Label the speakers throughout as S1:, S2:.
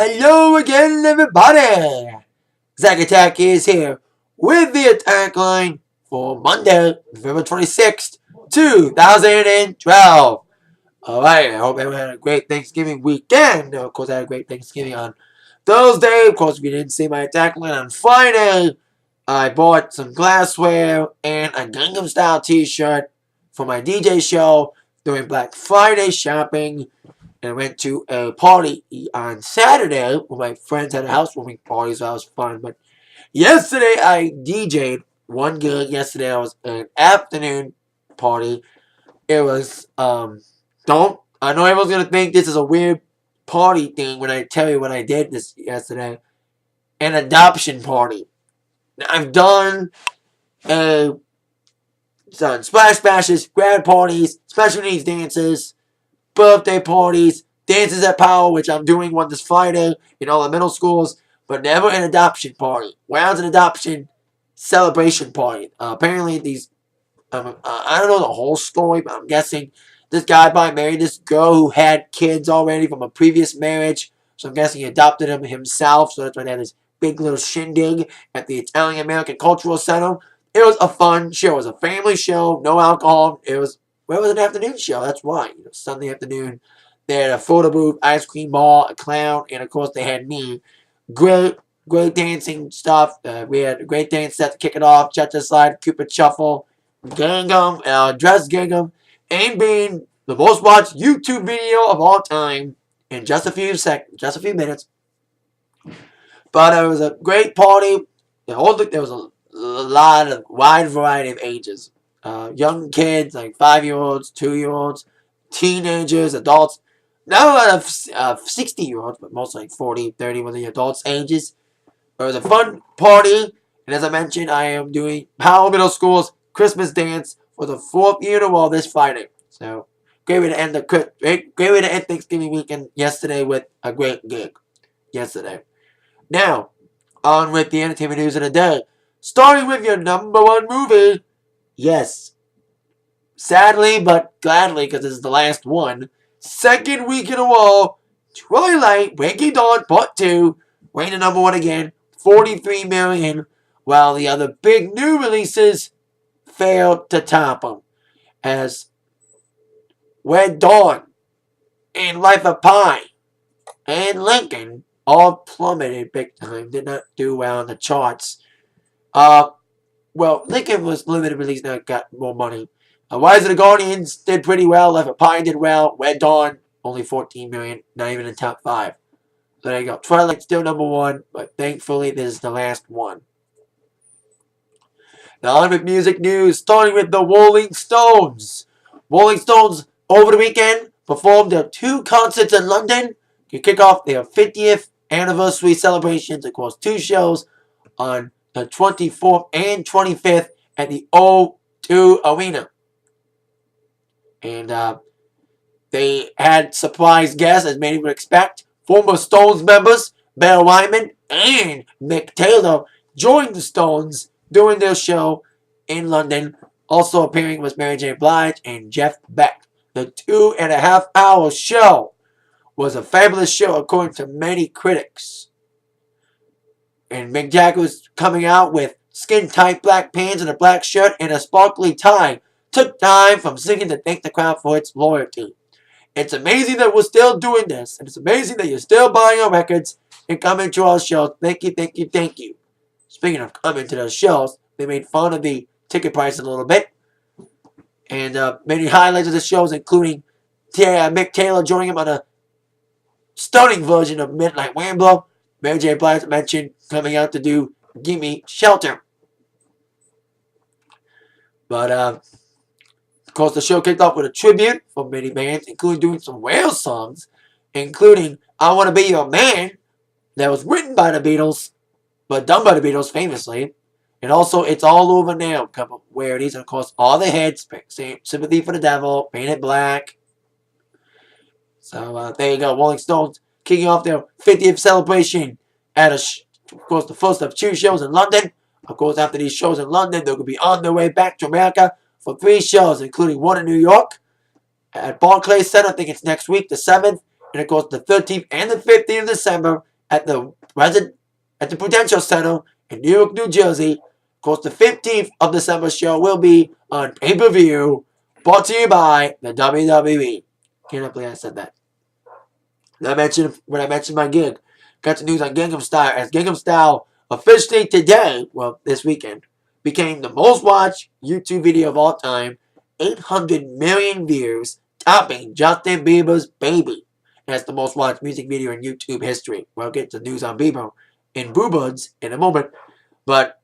S1: Hello again, everybody! Zack Attack is here with the Atakline for Monday, November 26th, 2012. Alright, I hope everyone had a great Thanksgiving weekend. Of course, I had a great Thanksgiving on Thursday. Of course, if you didn't see my Atakline on Friday, I bought some glassware and a Gangnam Style t-shirt for my DJ show during Black Friday shopping. And I went to a party on Saturday where my friends had a housewarming party, so that was fun. But yesterday I DJ'd one gig. Yesterday I was an afternoon party. It was don't I know everyone's gonna think this is a weird party thing when I tell you what I did this yesterday. An adoption party. Now, I've done splash bashes, grad parties, special needs dances, birthday parties, dances at Power, which I'm doing one this Friday in all the middle schools, but never an adoption party. Where's an adoption celebration party? Apparently, I don't know the whole story, but I'm guessing this guy probably married this girl who had kids already from a previous marriage, so I'm guessing he adopted him himself, so that's why they had this big little shindig at the Italian American Cultural Center. It was a fun show. It was a family show, no alcohol. It was an afternoon show. That's why. Sunday afternoon, they had a photo booth, ice cream ball, a clown, and of course they had me. Great dancing stuff. We had a great dance set to kick it off. Cha-cha slide, Cupid shuffle, Gangnam, dress Gangnam, and being the most watched YouTube video of all time in just a few minutes. But it was a great party. There was a lot of wide variety of ages. Young kids, like 5-year-olds, 2-year-olds, teenagers, adults. Not a lot of 60-year-olds, but mostly like 40, 30 were the adults' ages. It was a fun party, and as I mentioned, I am doing Powell Middle School's Christmas dance for the 4th year in a row this Friday. So, great way to end Thanksgiving weekend yesterday with a great gig. Yesterday. Now, on with the entertainment news of the day. Starting with your number one movie. Yes. Sadly, but gladly, because this is the last one. Second week in a row, Twilight Breaking Dawn Part 2, ranked number one again, 43 million, while the other big new releases failed to top them. As Red Dawn and Life of Pi and Lincoln all plummeted big time, did not do well in the charts. Well, Lincoln was limited release, now got more money. Rise of the Guardians did pretty well. Life of Pi did well. Red Dawn, only 14 million, not even in top 5. So there you go. Twilight still number one, but thankfully this is the last one. Now on with music news, starting with the Rolling Stones. Rolling Stones, over the weekend, performed their 2 concerts in London to kick off their 50th anniversary celebrations across 2 shows on the 24th and 25th at the O2 Arena. And they had surprise guests, as many would expect. Former Stones members, Bill Wyman and Mick Taylor, joined the Stones during their show in London. Also appearing was Mary J. Blige and Jeff Beck. The 2.5-hour show was a fabulous show according to many critics. And Mick Jagger was coming out with skin-tight black pants and a black shirt and a sparkly tie. Took time from singing to thank the crowd for its loyalty. It's amazing that we're still doing this. And it's amazing that you're still buying our records and coming to our shows. Thank you, thank you, thank you. Speaking of coming to those shows, they made fun of the ticket price a little bit. And many highlights of the shows, including Mick Taylor joining him on a stunning version of Midnight Rambler. Mary J. Blige mentioned coming out to do Gimme Shelter. But, of course, the show kicked off with a tribute from many bands, including doing some Whale songs, including I Want to Be Your Man, that was written by the Beatles, but done by the Beatles famously. And also, It's All Over Now, couple where these, and of course, all the hits, Sympathy for the Devil, Painted Black. So, there you go, Rolling Stones kicking off their 50th celebration at, of course, the first of 2 shows in London. Of course, after these shows in London, they're going to be on their way back to America for 3 shows, including one in New York at Barclays Center. I think it's next week, the 7th. And of course, the 13th and the 15th of December at the Prudential Center in Newark, New Jersey. Of course, the 15th of December show will be on pay-per-view, brought to you by the WWE. Can't believe I said that. When I mentioned my gig, got the news on Gangnam Style, as Gangnam Style officially today, well, this weekend, became the most watched YouTube video of all time, 800 million views, topping Justin Bieber's Baby. That's the most watched music video in YouTube history. We'll get to news on Bieber and Boo Buds in a moment. But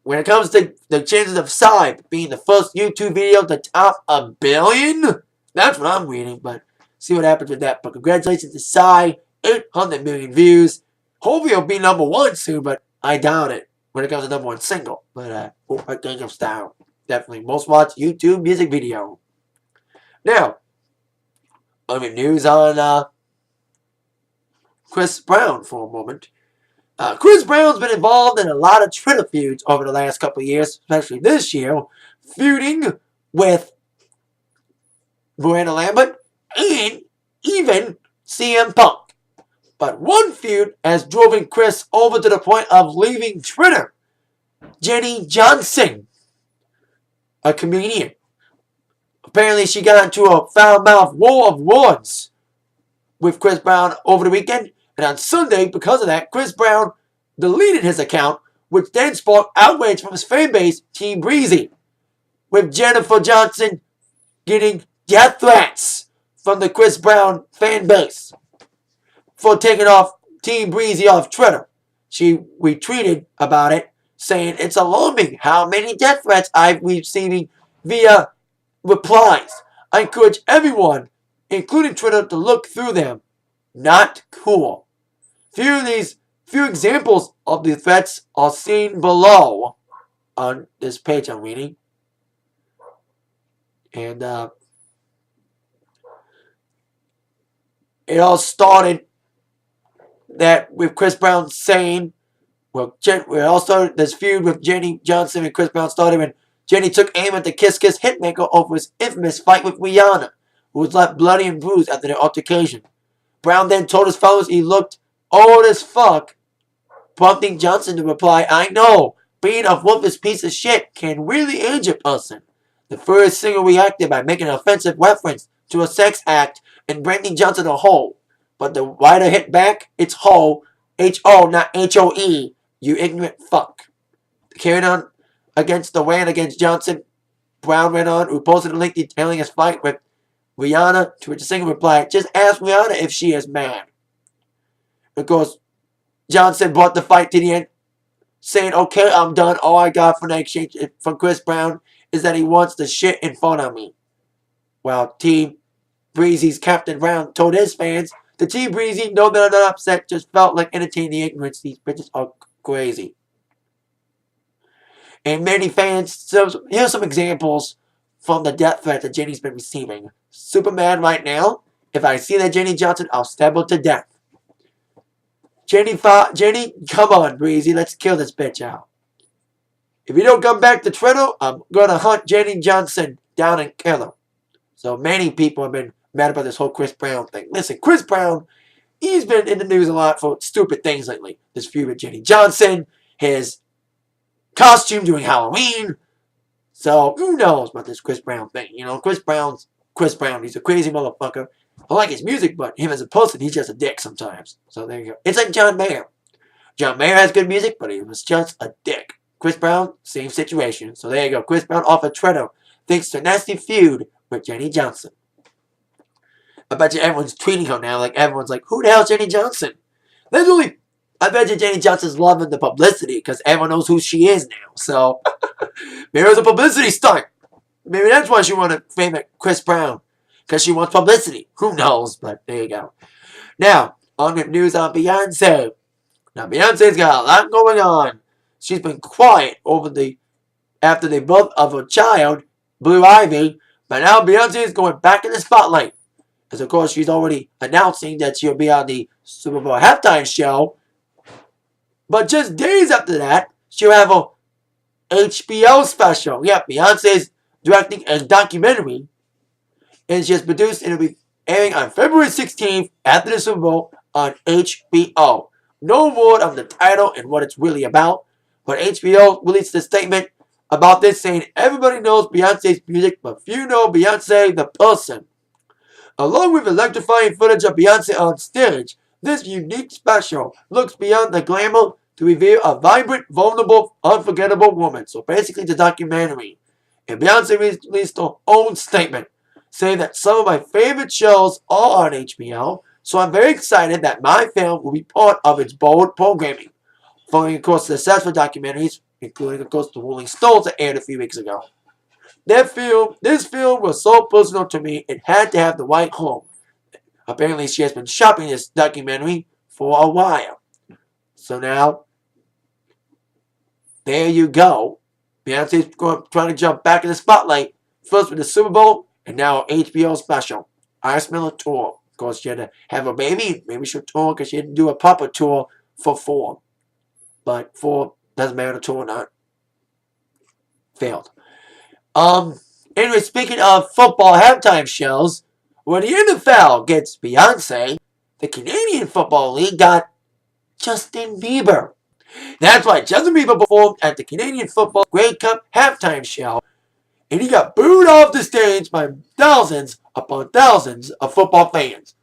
S1: when it comes to the chances of Psy being the first YouTube video to top 1 billion, that's what I'm reading, but see what happens with that. But congratulations to Psy, 800 million views. Hopefully it'll be number 1 soon, but I doubt it when it comes to number 1 single. But Gangnam Style, definitely most watched YouTube music video. Now, news on Chris Brown for a moment. Chris Brown's been involved in a lot of Twitter feuds over the last couple of years, especially this year, feuding with Miranda Lambert and even CM Punk. But one feud has driven Chris over to the point of leaving Twitter. Jenny Johnson, a comedian. Apparently she got into a foul-mouthed war of words with Chris Brown over the weekend. And on Sunday, because of that, Chris Brown deleted his account, which then sparked outrage from his fan base, Team Breezy, with Jennifer Johnson getting death threats from the Chris Brown fan base for taking off Team Breezy off Twitter. She retweeted about it, saying, "It's alarming how many death threats I'm receiving via replies. I encourage everyone, including Twitter, to look through them. Not cool." Few examples of the threats are seen below on this page I'm reading. And it all started that with Chris Brown saying, this feud with Jenny Johnson and Chris Brown started when Jenny took aim at the Kiss Kiss hitmaker over his infamous fight with Rihanna, who was left bloody and bruised after their altercation. Brown then told his fellows he looked old as fuck, prompting Johnson to reply, "I know, being a worthless piece of shit can really age a person." The first singer reacted by making an offensive reference to a sex act and branding Johnson a hoe. But the writer hit back, "It's hoe, H-O, not H-O-E, you ignorant fuck." Carried on against the rant against Johnson, Brown went on, who posted a link detailing his fight with Rihanna, to which the singer replied, "Just ask Rihanna if she is mad." Of course, Johnson brought the fight to the end, saying, "Okay, I'm done. All I got from the exchange from Chris Brown is that he wants the shit in front of me." While Team Breezy's Captain Brown told his fans, "The Team Breezy, no, they're not upset, just felt like entertaining the ignorance. These bitches are crazy." And many fans, so here's some examples from the death threat that Jenny's been receiving. "Super mad right now. If I see that Jenny Johnson, I'll stab her to death." Jenny, come on, Breezy, let's kill this bitch out. "If you don't come back to Twitter, I'm gonna hunt Jenny Johnson down and kill her." So many people have been mad about this whole Chris Brown thing. Listen, Chris Brown, he's been in the news a lot for stupid things lately. This feud with Jenny Johnson, his costume during Halloween. So who knows about this Chris Brown thing? You know, Chris Brown. He's a crazy motherfucker. I like his music, but him as a person, he's just a dick sometimes. So there you go. It's like John Mayer. John Mayer has good music, but he was just a dick. Chris Brown, same situation. So there you go. Chris Brown off of Twitter thanks to a nasty feud with Jenny Johnson. I bet you everyone's tweeting her now. Like, everyone's like, "Who the hell's Jenny Johnson?" I bet you Jenny Johnson's loving the publicity because everyone knows who she is now. So maybe it was a publicity stunt. Maybe that's why she wanted to fame at Chris Brown, because she wants publicity. Who knows? But there you go. Now, on with news on Beyonce. Now, Beyonce's got a lot going on. She's been quiet after the birth of her child, Blue Ivy, but now Beyonce is going back in the spotlight. As of course, she's already announcing that she'll be on the Super Bowl halftime show. But just days after that, she'll have a HBO special. Yeah, Beyonce's directing a documentary, and she has produced, and it'll be airing on February 16th after the Super Bowl on HBO. No word on the title and what it's really about, but HBO released a statement about this saying everybody knows Beyonce's music, but few know Beyonce the person. Along with electrifying footage of Beyonce on stage, this unique special looks beyond the glamour to reveal a vibrant, vulnerable, unforgettable woman. So basically the documentary. And Beyonce released her own statement saying that some of my favorite shows are on HBO, so I'm very excited that my film will be part of its bold programming. Following, of course, successful documentaries, including, of course, The Rolling Stones that aired a few weeks ago. This film was so personal to me, it had to have the right home. Apparently, she has been shopping this documentary for a while. So now, there you go. Beyonce's trying to jump back in the spotlight. First with the Super Bowl, and now HBO special. Ice Miller tour. Of course, she had to have a baby. Maybe she'll tour because she didn't do a proper tour for 4. But 4 doesn't matter tour or not. Failed. Anyway, speaking of football halftime shows, when the NFL gets Beyonce, the Canadian Football League got Justin Bieber. That's right, Justin Bieber performed at the Canadian Football Grey Cup halftime show, and he got booed off the stage by thousands upon thousands of football fans.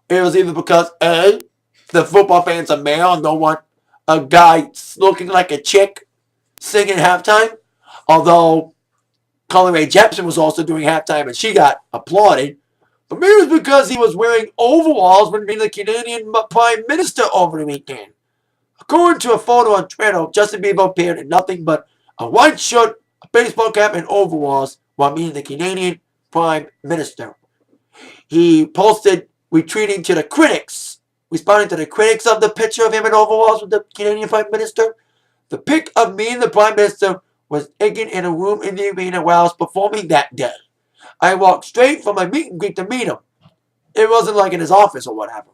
S1: It was either because A, the football fans are male and don't want a guy looking like a chick singing halftime, although Carly Rae Jepsen was also doing halftime and she got applauded. But maybe it was because he was wearing overalls when being the Canadian Prime Minister over the weekend. According to a photo on Twitter, Justin Bieber appeared in nothing but a white shirt, a baseball cap, and overalls while meeting the Canadian Prime Minister. He posted retweeting to the critics, responding to the critics of the picture of him in overalls with the Canadian Prime Minister. The pic of me and the Prime Minister was taken in a room in the arena while I was performing that day. I walked straight from my meet and greet to meet him. It wasn't like in his office or whatever.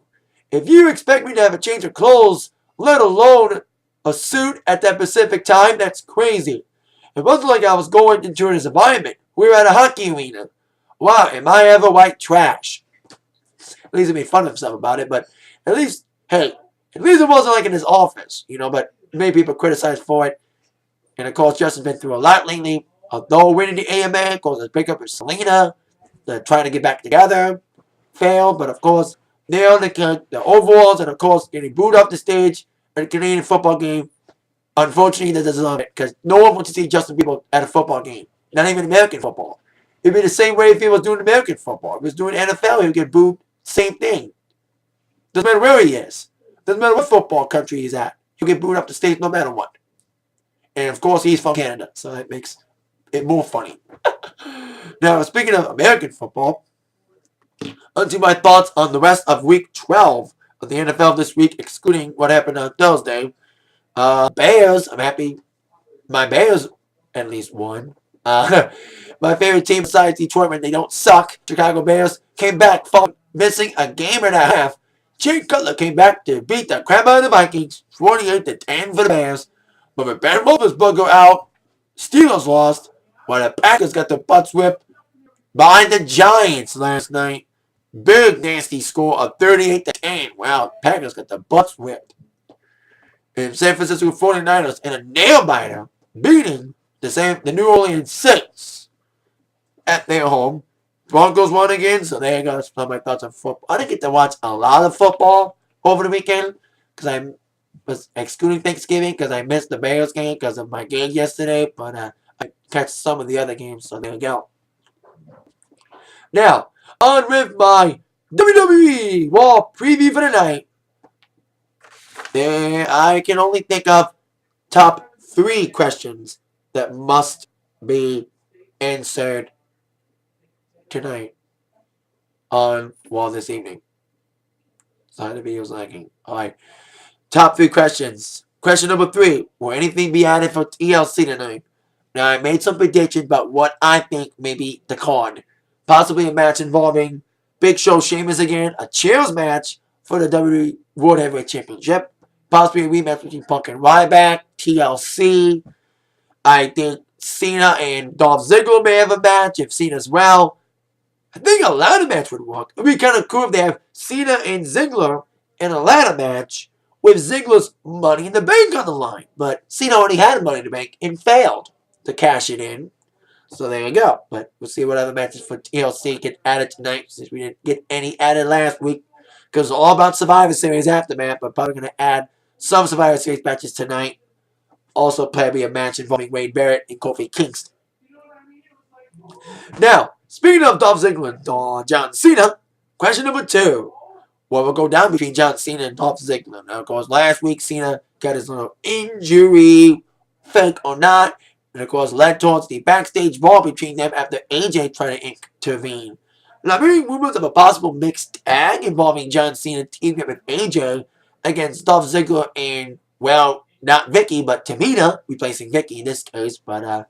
S1: If you expect me to have a change of clothes, let alone a suit at that specific time, that's crazy. It wasn't like I was going into his environment. We were at a hockey arena. Wow, am I ever white trash? At least he made fun of himself about it, but at least it wasn't like in his office, but many people criticized for it. And of course, Justin's been through a lot lately. Although winning the AMA, of course, his breakup with Selena, they're trying to get back together, failed, but of course, they're on the overalls, and of course, getting booed off the stage at a Canadian football game. Unfortunately, they deserve it, because no one wants to see Justin Bieber at a football game, not even American football. It'd be the same way if he was doing American football. If he was doing NFL, he would get booed, same thing. Doesn't matter where he is. Doesn't matter what football country he's at. He'll get booed off the stage no matter what. And of course, he's from Canada, so that makes it more funny. Now, speaking of American football, onto my thoughts on the rest of Week 12 of the NFL this week, excluding what happened on Thursday. Bears, I'm happy my Bears at least won. My favorite team besides Detroit when they don't suck, Chicago Bears, came back following missing a game and a half. Jay Cutler came back to beat the crap out of the Vikings, 48-10 for the Bears. But with Ben Roethlisberger out, Steelers lost, while the Packers got their butts whipped behind the Giants last night. Big nasty score of 38-10. Wow, Packers got their butts whipped. And San Francisco 49ers in a nail-biter beating the New Orleans Saints at their home. Broncos won again, so there you go. That's my thoughts on football. I didn't get to watch a lot of football over the weekend because I was excluding Thanksgiving because I missed the Bears game because of my game yesterday, but I catch some of the other games, so there you go. Now, on with my WWE Raw preview for the night. There, I can only think of top 3 questions that must be answered tonight on this evening. Sorry, the video's lagging. Alright. Top 3 questions. Question number 3. Will anything be added for TLC tonight? Now, I made some predictions about what I think may be the card. Possibly a match involving Big Show Sheamus again. A chairs match for the WWE World Heavyweight Championship. Possibly a rematch between Punk and Ryback. TLC. I think Cena and Dolph Ziggler may have a match if Cena's well. I think a ladder match would work. It would be kind of cool if they have Cena and Ziggler in a ladder match with Ziggler's Money in the Bank on the line. But Cena already had Money in the Bank and failed to cash it in. So there you go. But we'll see what other matches for TLC get added tonight, since we didn't get any added last week. Because it's all about Survivor Series aftermath. But probably going to add some Survivor Series matches tonight. Also, probably a match involving Wade Barrett and Kofi Kingston. Now, speaking of Dolph Ziggler and John Cena, question number 2. What will go down between John Cena and Dolph Ziggler? Now, of course, last week Cena got his little injury, fake or not, and of course led towards the backstage brawl between them after AJ tried to intervene. Now, I'm hearing rumors of a possible mixed tag involving John Cena teaming up with AJ against Dolph Ziggler and, well, not Vicky, but Tamina, replacing Vicky in this case, but it'll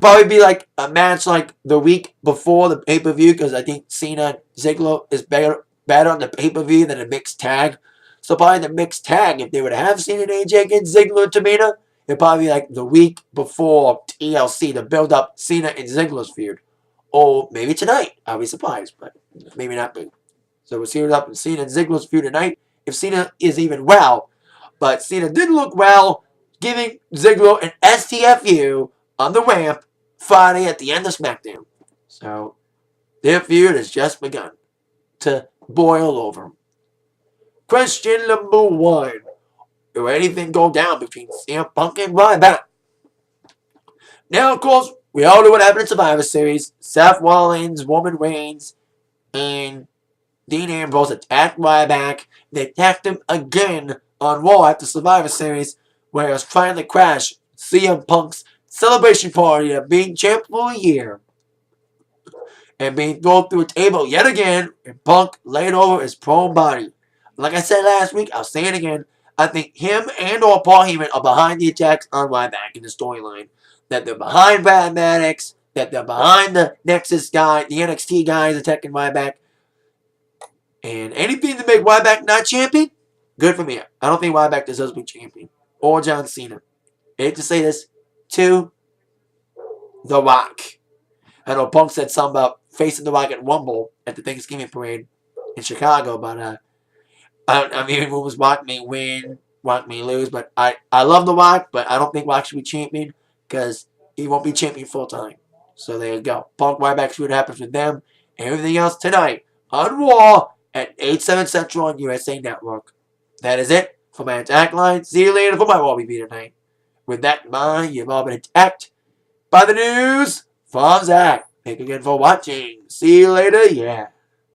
S1: probably be like a match like the week before the pay-per-view, because I think Cena Ziggler is better on the pay-per-view than a mixed tag. So probably the mixed tag, if they would have Cena and AJ against Ziggler and Tamina, it'd probably be like the week before TLC to build up Cena and Ziggler's feud. Or maybe tonight. I'll be surprised, but maybe not be. So we'll see what happens. Cena and Ziggler's feud tonight, if Cena is even well. But Cena did look well, giving Ziggler an STFU on the ramp Friday at the end of SmackDown. So their feud has just begun to boil over. Question number 1. Will anything go down between CM Punk and Ryback? Now, of course, we all know what happened in Survivor Series. Seth Rollins, Roman Reigns, and Dean Ambrose attacked Ryback. They attacked him again on Raw after Survivor Series, where it was trying to crash CM Punk's celebration party of being champ for a year. And being thrown through a table yet again, and Punk laid over his prone body. Like I said last week, I'll say it again. I think him and or Paul Heyman are behind the attacks on Ryback in the storyline. That they're behind Brad Maddox, that they're behind the Nexus guy, the NXT guys attacking Ryback. And anything to make Ryback not champion, good for me. I don't think Ryback deserves to be champion. Or John Cena. I hate to say this to The Rock. I know Punk said something about facing The Rock at Rumble at the Thanksgiving parade in Chicago, but I'm hearing rumors Rock may win, Rock may lose, but I love The Rock, but I don't think Rock should be champion because he won't be champion full time. So there you go. Punk Ryback, see what happens with them and everything else tonight on Raw at 8/7 Central on USA Network. That is it for my Atakline. See you later for my Raw review tonight. With that in mind, you've all been attacked by the news from Zach. Thank you again for watching. See you later. Yeah.